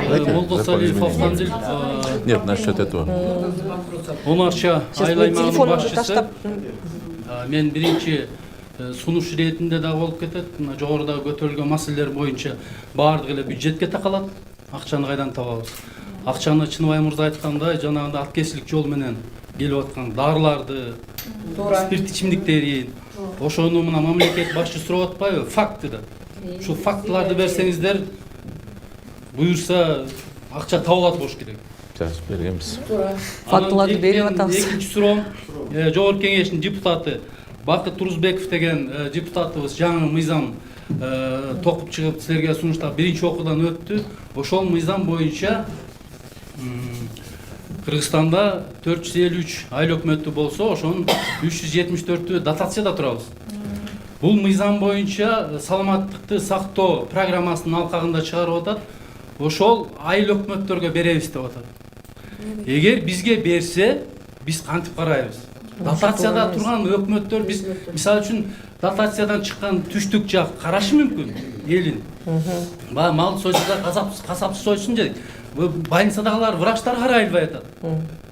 Молдосалиев Автандил. Нет, насчет этого. Онарча айлаймагынын телефонумду башчысы. таштап. Мен биринчи сунуш иретинде да болуп кетет. Мына жогоруда көтөрүлгөн маселелер боюнча баардыгы эле бюджетке такалат. Акчаны кайдан табабыз? Акчаны Чыныбай мырза айткандай, жанагындай аткезчилик жол менен келип аткан дарыларды, спирт ичимдиктерин, ошону мына мамлекет башчы сурап атпайбы? Фактыда. Ушул фактыларды берсеңиздер, буюрса акча табылат болуш керек. Сейчас бергенбиз. Фактыларды берип атабыз. Экинчи суроом, жогорку кеңештин депутаты Бакыт Турузбеков деген депутатыбыз жаңы мыйзам токуп чыгып силерге сунуштап биринчи окуудан өттү. Ошол мыйзам боюнча Кыргызстанда 453 айыл өкмөтү болсо, ошонун 374-ü дотацияда турабыз. Бул мыйзам боюнча саламаттыкты сактоо программасынын алкагында чыгарып атат. Ошол айыл өкмөттөргө беребиз деп атат. Эгер бизге берсе, биз кантип карайбыз? Дотацияда турган өкмөттөр биз мисалы үчүн дотациядан чыккан түштүк жак карашы мүмкүн элин. Баягы мал сойсузда касапчы сойсун дедик. Больницадагылар врачтар карай албай атат.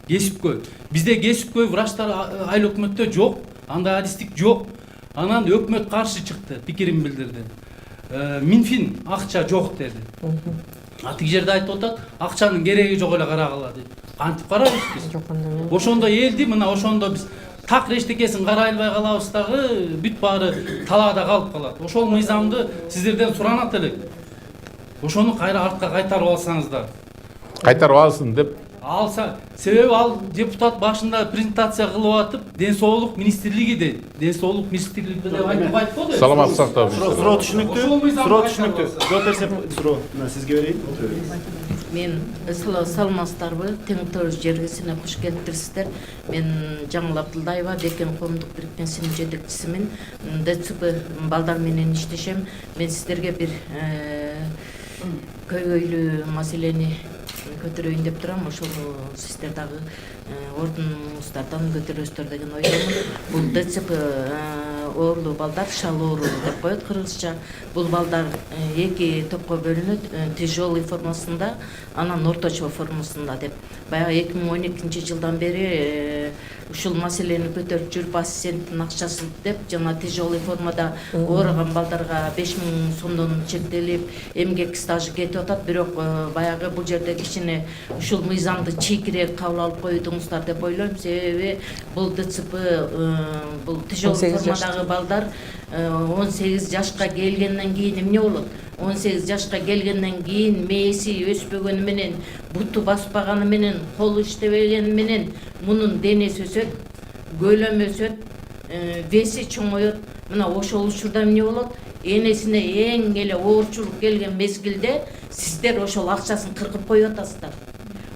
Кесипкөй. Бизде кесипкөй врачтар айыл өкмөттө жок, андай адистик жок. Анан өкмөт каршы чыкты, пикирин билдирди. Минфин акча жок деди. Атык жерде айтып атат, акчанын кереги жок эле карагыла дейт. Кантип карайбыз биз? Ошондо элди мына ошондо биз так эчтекесин карай албай калабыз дагы, бүт баары талаада калып калат. Ошол мыйзамды сиздерден суранат элек. Ошону кайра артка кайтарып алсаңыздар. Кайтарып алсын деп. Алса, себеби ал депутат башында презентация кылып атып, ден соолук министрлиги дейт. Ден соолук министрлиги деп айтып атпады. Саламаттык сактоо. Суроо түшүнүктүү. Жооп берсе суроо сизге берейин. Мен саламатсыздарбы? Тең Төрөз жергесине куш келиптирсиздер. Мен Жаңыл Абдылдаева, Бекен коомдук бирикмесинин жетекчисимин. ДЦП балдар менен иштешем. Мен сиздерге бир көйгөйлүү маселени көтөрөйүн деп турам. Ошол сиздер дагы ордуңуздардан көтөрөсүздөр деген ойдомун. Бул ДЦП оорулуу балдар, шал оору деп коет кыргызча. Бул балдар эки топко бөлүнөт, тяжелый формасында, анан орточо формасында деп. Баягы 2012 жылдан бери ушул маселени көтөрүп жүрүп ассистенттин акчасы деп жана тяжелый формада ооруган балдарга 5000 сомдон чектелип, эмгек стажы кетип атат. Бирок баягы бул жерде кичине ушул мыйзамды чийкирээк кабыл алып коюдуңуздар деп ойлойм. Себеби бул ДЦП бул тяжелый формадагы балдар 18 жашка келгенден кийин эмне болот? 18 жашка келгенден кийин мээси өспөгөнү менен, буту баспаганы менен, колу иштебегени менен мунун денеси өсөт, көлөмү өсөт, веси чоңоет. Мына ошол учурда эмне болот? Энесине эң эле оорчулук келген мезгилде сиздер ошол акчасын кыркып коюп атасыздар.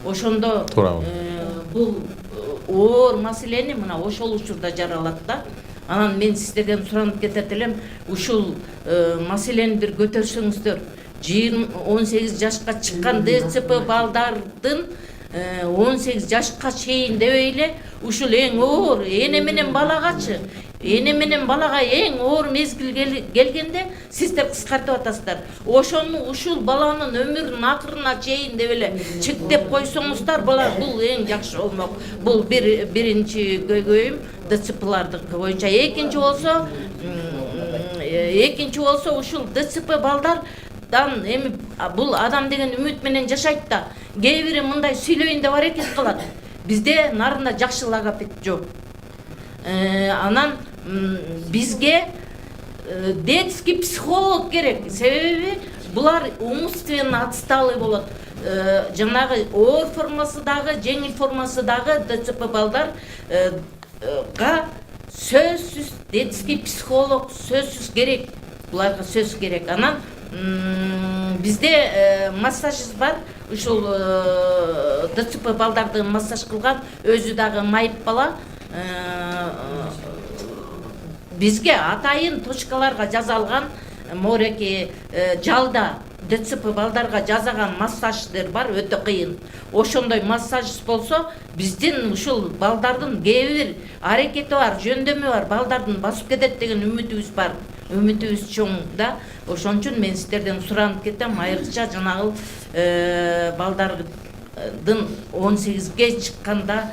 Ошондо бул оор маселени мына ошол учурда жаралат да. Анан мен сиздерден суранып кетет элем, ушул маселени бир көтөрсөңүздөр. 18 жашка чыккан ДЦП балдардын 18 жашка чейин дебей эле ушул эң оор эне менен балагачы, эне менен балага эң оор мезгил келгенде сиздер кыскартып атасыздар. Ошону ушул баланын өмүрүнүн акырына чейин деп эле чектеп койсоңуздар, бул эң жакшы болмок. Бул биринчи көйгөйүм ДЦПлардыкы боюнча. Экинчи болсо ушул ДЦП балдардан эми бул адам деген үмүт менен жашайт да. Кээ бири мындай сүйлөйүн деп аракет кылат. Бизде нарында жакшы логопед жок. Анан бизге детский психолог керек. Себеби булар умственно отсталый болот. Жанагы оор формасы дагы, жеңил формасы дагы ДЦП балдарга сөзсүз детский психолог сөзсүз керек. Буларга сөз керек. Анан бизде массажист бар. Ушул ДЦП балдарды массаж кылган өзү дагы майып бала. Бизге атайын точкаларга жазалган мореки жалда ДЦП балдарга жазаган массаждер бар, өтө кыйын. Ошондой массажист болсо, биздин ушул балдардын кээ бир аракети бар, жөндөмү бар, балдардын басып кетет деген үмүтүбүз бар. үмүтүбүз чоң да. Ошон үчүн мен сиздерден суранып кетем, айрыкча жанагы балдардын 18ге чыкканда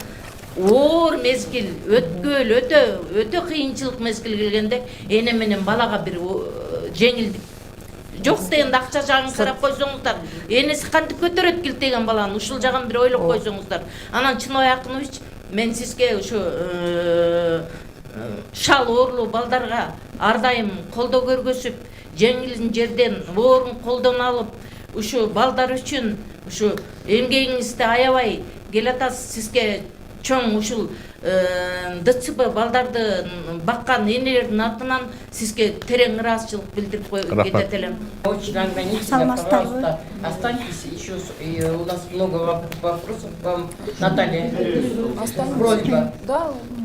оор мезгил, өткөл, өтө кыйынчылык мезгил келгенде эне менен балага бир жеңилдик жок дегенде акча жагын карап койсоңуздар, энеси кантип көтөрөт килтеген баланы, ушул жагын бир ойлоп койсоңуздар. Анан Чынобай Акынович, мен сизге ушу шал оорлуу балдарга ар дайым колдоо көргөзүп, жеңил жерден оорун колдон алып, ушу балдар үчүн ушу эмгегиңизди аябай келатасыз. Сизге чоң ушул ДЦП балдарды баккан энелердин атынан сизге терең ыраазычылык билдирип кетет элем. Очень организованно, пожалуйста, останьтесь еще, у нас много вопросов к вам, Наталья. Просьба.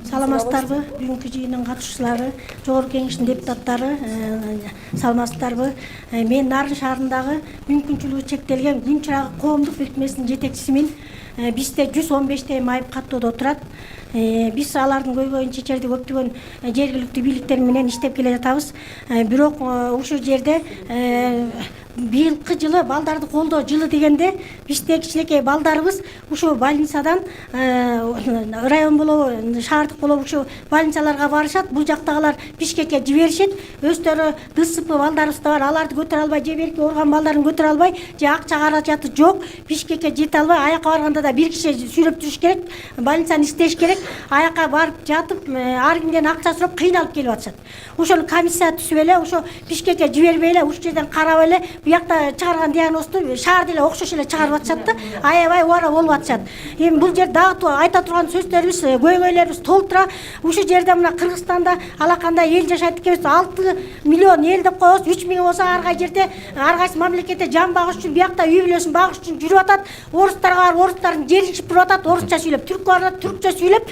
Саламатсыздарбы, бүгүнкү жыйындын катышчылары, Жогорку Кеңештин депутаттары, саламатсыздарбы. Мен Нарын шаарындагы мүмкүнчүлүгү чектелген күн чырагы коомдук бирикмесинин жетекчисимин. Бизде 115 майып каттоодо турат. Биз алардын көйгөйүн чечерди көптөгөн жергиликтүү бийликтер менен иштеп келе жатабыз. Бирок ушул жерде быйылкы жылы балдарды колдоо жылы дегенде бизде кичинекей балдарыбыз ушул больницадан район болобу, шаардык болобу ушул больницаларга барышат. Бул жактагылар Бишкекке жиберишет. Өздөрү ДСП балдарыбыз да бар. Аларды көтөрө албай, же берки ооруган балдарын көтөрө албай, же акча каражаты жок, Бишкекке жете албай, аяка барганда да бир киши сүйрөп жүрүш керек, больницаны иштеш керек. Аяка барып жатып, ар кимден акча сурап кыйналып келип атышат. Ошол комиссия түзүп эле, ошо Бишкекке жибербей эле, ушул жерден карап эле, буякта чыгарган диагнозду шаарда эле окшош эле чыгарып атышат да, аябай убара болуп атышат. Эми бул жер дагы айта турган сөздөрүбүз, көйгөйлөрүбүз толтура. Ушул жерде мына Кыргызстанда алакандай эл жашайт экенбиз, 6 миллион эл деп коебуз, 3 миң болсо ар кай жерде, ар кайсы мамлекетте жан багыш үчүн, буякта үй бүлөсүн багыш үчүн жүрүп атат. Орустарга барып, орустардын жерин ичип туруп атат, орусча сүйлөп, түрккө барып, түркчө сүйлөп,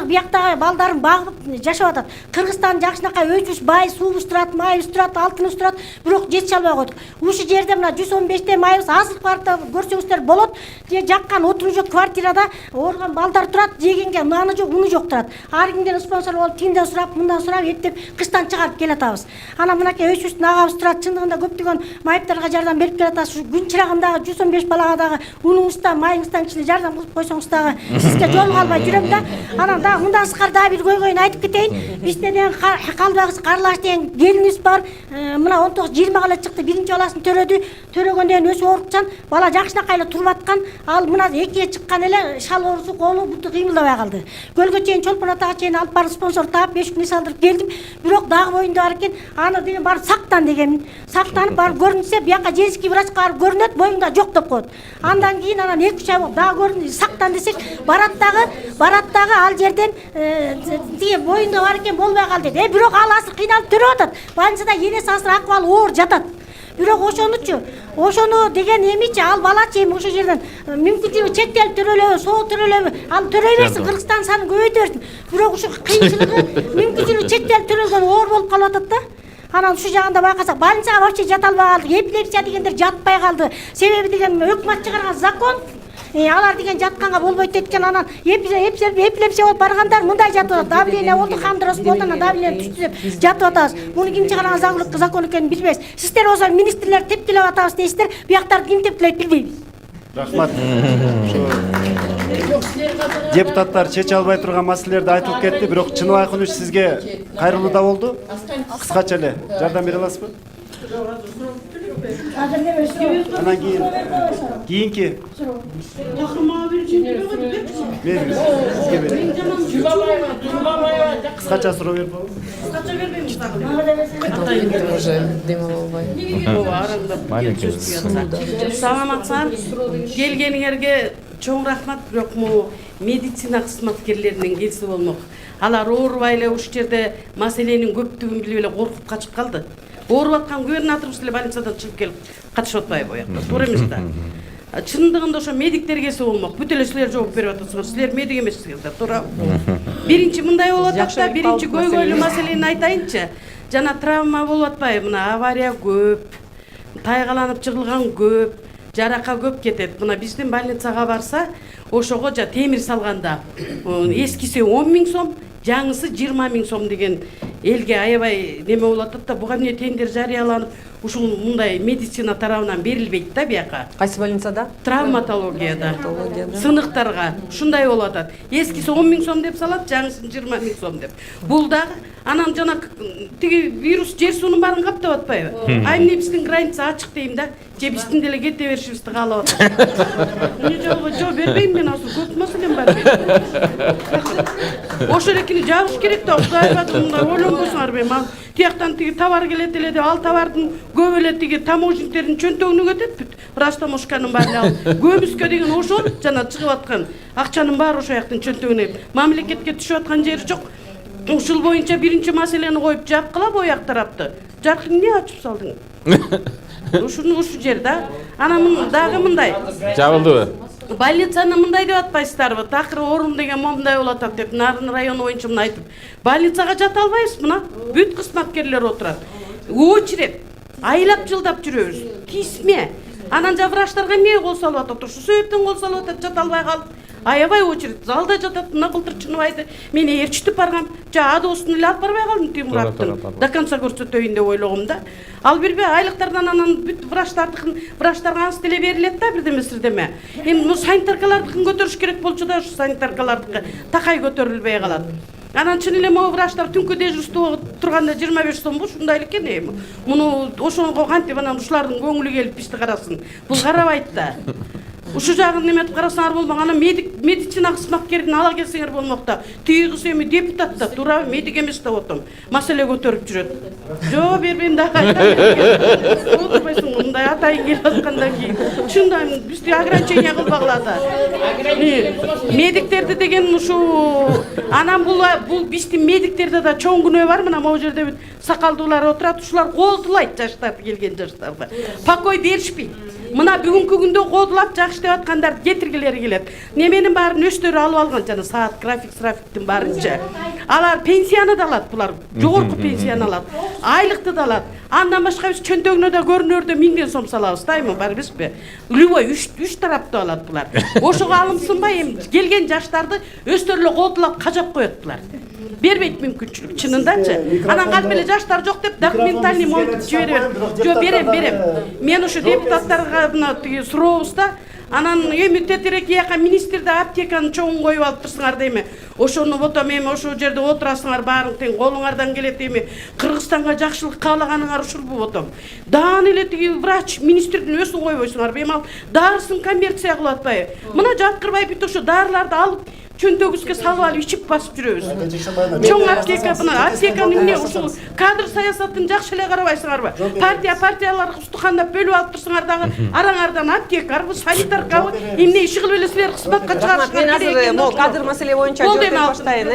буяктагы балдарын багып жашап атат. Кыргызстан жакшынакай өчүбүз бай, суубуз турат, майыбыз турат, алтыныбыз турат, бирок жете албай койдук. Ушул жерде мына 115 майыбыз азыр барып көрсөңүздөр болот. Же жаккан отуруу жок квартирада ооруган балдар турат, жегенге наны жок, уну жок турат. Ар кимден спонсор болуп, тинден сурап, мындан сурап эптеп кыштан чыгарып келатабыз. Анан мынакей өчүбүздүн агабыз турат, чындыгында көптөгөн майыптарга жардам берип келатабыз. Күн чырагындагы 115 балага дагы унуңуздан, майыңыздан кичине жардам кылып койсоңуз дагы сизге жол калбай жүрөм да. Анан да мындан сырткары дагы бир көйгөйүн айтып кетейин. Бизде деген Калбагыз Карлаш деген келинибиз бар. Мына 19-20 эле чыкты, биринчи баласын төрөдү. Төрөгөндөн өсүп оорукчан, бала жакшынакай эле туруп аткан. Ал мына 2-ге чыккан эле шал оорусу, колу буту кыймылдабай калды. Көлгө чейин, Чолпон атага чейин алып барып спонсор таап 5 күн салдырып келдим. Бирок дагы боюнда бар экен. Аны деген барып сактан дегенмин. Сактанып барып көрүнсө, буяка женский врачка барып көрүнөт, боюңда жок деп коет. Андан кийин анан 2-3 ай болуп дагы көрүндү, сактан десек, барат дагы ал жерден тиги боюнда бар экен, болбой калды деди. Бирок ал азыр кыйналып төрөп атат. Больницада энеси азыр акыбалы оор жатат. Бирок ошону деген эмичи, ал балачы эми ошол жерден мүмкүнчүлүгү чектелип төрөлөбү, соо төрөлөбү, ал төрөй берсин, Кыргызстан санын көбөйтө берсин. Бирок ушул кыйынчылыгы мүмкүнчүлүгү чектелип төрөлгөн оор болуп калып атат да. Анан ушул жагында байкасак, больницага вообще жата албай калды. Эпилепсия дегендер жатпай калды. Себеби деген өкмөт чыгарган закон, алар деген жатканга болбойт экен. Анан эпилепсия болуп баргандар мындай жатып атат. Давление болду, кандырос болду, анан давление түштү деп жатып атабыз. Муну ким чыгарган закон экенин билбейбиз. Сиздер болсо министрлер тепкилеп атабыз дейсиздер. Буяктарды ким тепкилейт билбейбиз. Рахмат. Депутаттар чече албай турган маселелерди айтылып кетти, бирок Чынобай Акынович сизге кайрылуу да болду. Кыскача эле жардам бере аласызбы? Анан кийинки сизге берем. Кыскача суроо берип коебуз. Саламатсыздар. Келгениңерге чоң рахмат, бирок могу медицина кызматкерлеринин келси болмок. Алар оорубай эле ушул жерде маселенин көптүгүн билип эле коркуп качып калды. Ооруп аткан губернаторубуз эле больницадан чыгып келип катышып атпайбы буякта? Туура эмес да. Чындыгында ошо медиктер келсе болмок. Бүт эле силер жооп берип атасыңар. Силер медик эмессиңер, туура. Биринчи мындай болуп атат да, биринчи көйгөйлүү маселени айтайынчы. Жана травма болуп атпайбы? Мына авария көп, тайгаланып жыгылган көп, жарака көп кетет. Мына биздин больницага барса, ошого темир салганда эскиси 10 000 сом, жаңысы 20 000 сом деген элге аябай неме болуп атат да, буга эмне тендер жарыяланып ушул мындай медицина тарабынан берилбейт да бияка. Кайсы больницада? Травматологияда, Травматологияда. сыныктарга ушундай болуп атат. Эскиси 10 000 сом деп салат, жаңысын 20 000 сом деп. Бул дагы анан жана тиги вирус жер суунун баарын каптап атпайбы? А эмне биздин граница ачык дейм да, же биздин деле кете беришибизди каалап атат. Эмне жок бербейм мен азыр көп маселем бар менин. Ошол экини жабыш керек да, Кудай баатыр мындай ойлонбосуңар мен. Ал тияктан тиги товар келет эле деп, ал товардын көп эле тиги таможниктердин чөнтөгүнө кетет бүт. Растамошканын баары ал көбүскө деген ошол жана чыгып аткан акчанын баары ошол жактын чөнтөгүнө мамлекетке түшүп аткан жери жок. Ушул боюнча биринчи маселени коюп жапкыла бояк тарапты. Жаркын эмне ачып салдың? Ушу жер да. Анан дагы мындай. Жабылдыбы? Больницаны мындай деп атпайсыздарбы? Такыр орун деген момундай болуп атат деп Нарын району боюнча мына айтып. Больницага жата албайбыз мына. Бүт кызматкерлер отурат. Очередь. Айлап жылдап жүрөбүз. Кисме. Анан жа врачтарга эмне кол салып атат? Ушу себептен кол салып атат, жата албай калып. Аябай очередь. Залда жатат, мына кылтырчыныбайды. Мен ээрчитип баргам. Жа адоосун эле алып барбай калдым Тимураттын. До конца көрсөтөйүн деп ойлогом да. Ал бирбе айлыктардан анан бүт врачтарга аныс деле берилет да бирдеме. Эми санитаркалардыкын көтөрүш керек болчу да, ушу санитаркалардыкы такай көтөрүлбөй калат. Анан чын эле могу врачтар түнкү дежурство турганда 25 сомбу ушундай экен эми. Муну ошого кантип анан ушулардын көңүлү келип ишти карасын. Бул карабайт да. Ушу жагын неметип карасаңар болмок. Анан медицина кызматкерин ала келсеңер болмок да. Тиги кыз эми депутат да, туура медик эмес деп отом. Маселе көтөрүп жүрөт. Жо бербейм да айтам. Отурбайсың мындай атайын келип аткандан кийин. Чындайм бизди ограничение кылбагыла да. Медиктерди деген ушу анан бул биздин медиктерде да чоң күнөө бар. Мына могу жерде бүт сакалдуулар отурат, ушулар колдулайт жаштарды келген жаштарга. Покой беришпейт. Мына бүгүнкү күндө колдулап жакшы деп аткандарды кетиргилери келет. Неменин баарын өздөрү алып алган жана саат графиктин баарынча. Алар пенсияны да алат булар. Жогорку пенсияны алат. Айлыкты да алат. Андан башка биз чөнтөгүнө да көрүнөрдө 1000 сом салабыз, тайымы бар эмеспи? Любой үч тараптуу алат булар. Ошого алымсынбай эми келген жаштарды өздөрү эле колдулап кажап коет булар. Бербейт мүмкүнчүлүк чынындачы. Анан калп эле жаштар жок деп документальный монтип жиберет. Жо берем. Мен ушу депутаттарга мына тиги сурообузда анан эми тетирээк яка министрде аптеканы чоң коюп алып турсуңар дейми. Ошону потом эми ошол жерде отурасыңар баарын тең колуңардан келет эми Кыргызстанга жакшылык каалаганыңар ушулбу потом. Дааны эле тиги врач министрдин өзүн койбойсуңар. Эми ал даарысын коммерция кылып атпайбы? Мына жаткырбай бүт ошо даарыларды алып чөнтөгүбүзгө салып алып ичип басып жүрөбүз. Чоң аптека мына аптеканы эмне ушул кадр саясатын жакшы эле карабайсыңарбы? Партияларга устукандап бөлүп алып турсуңар дагы араңардан аптекарбы, санитаркабы эмне иши кылып эле силер кызматка чыгарышыңар керек. Мен азыр могу кадр маселе боюнча жооп берип баштайын.